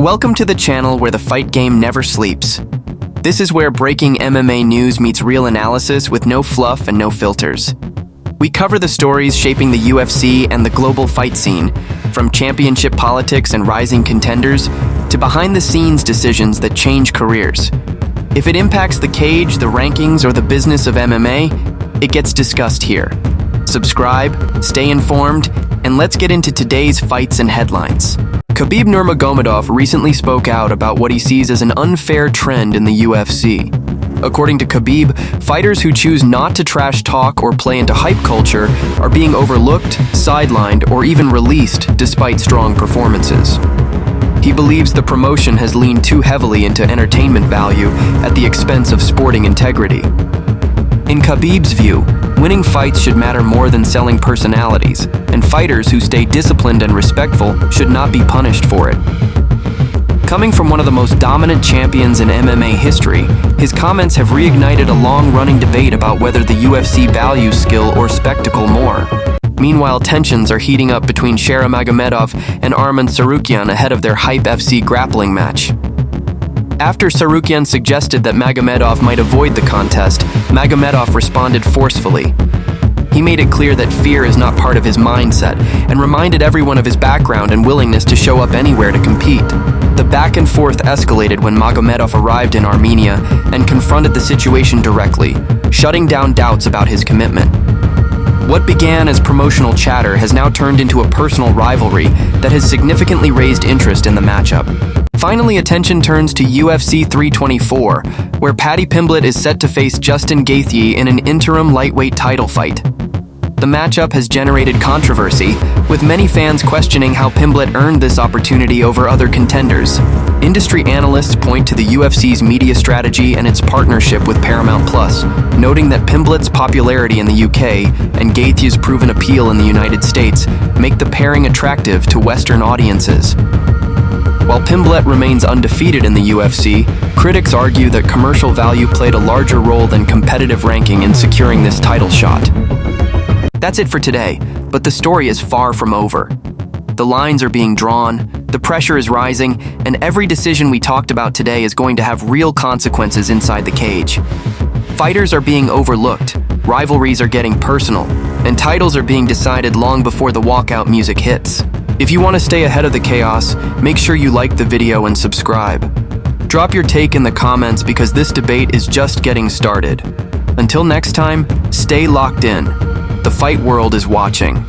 Welcome to the channel where the fight game never sleeps. This is where breaking MMA news meets real analysis with no fluff and no filters. We cover the stories shaping the UFC and the global fight scene, from championship politics and rising contenders to behind-the-scenes decisions that change careers. If it impacts the cage, the rankings, or the business of MMA, it gets discussed here. Subscribe, stay informed, and let's get into today's fights and headlines. Khabib Nurmagomedov recently spoke out about what he sees as an unfair trend in the UFC. According to Khabib, fighters who choose not to trash talk or play into hype culture are being overlooked, sidelined, or even released despite strong performances. He believes the promotion has leaned too heavily into entertainment value at the expense of sporting integrity. In Khabib's view, winning fights should matter more than selling personalities, and fighters who stay disciplined and respectful should not be punished for it. Coming from one of the most dominant champions in MMA history, his comments have reignited a long-running debate about whether the UFC values skill or spectacle more. Meanwhile, tensions are heating up between Magomedov and Tsarukyan ahead of their Hype FC grappling match. After Tsarukyan suggested that Magomedov might avoid the contest, Magomedov responded forcefully. He made it clear that fear is not part of his mindset and reminded everyone of his background and willingness to show up anywhere to compete. The back and forth escalated when Magomedov arrived in Armenia and confronted the situation directly, shutting down doubts about his commitment. What began as promotional chatter has now turned into a personal rivalry that has significantly raised interest in the matchup. Finally, attention turns to UFC 324, where Paddy Pimblett is set to face Justin Gaethje in an interim lightweight title fight. The matchup has generated controversy, with many fans questioning how Pimblett earned this opportunity over other contenders. Industry analysts point to the UFC's media strategy and its partnership with Paramount+, noting that Pimblett's popularity in the UK and Gaethje's proven appeal in the United States make the pairing attractive to Western audiences. While Pimblett remains undefeated in the UFC, critics argue that commercial value played a larger role than competitive ranking in securing this title shot. That's it for today, but the story is far from over. The lines are being drawn, the pressure is rising, and every decision we talked about today is going to have real consequences inside the cage. Fighters are being overlooked, rivalries are getting personal, and titles are being decided long before the walkout music hits. If you want to stay ahead of the chaos, make sure you like the video and subscribe. Drop your take in the comments because this debate is just getting started. Until next time, stay locked in. The fight world is watching.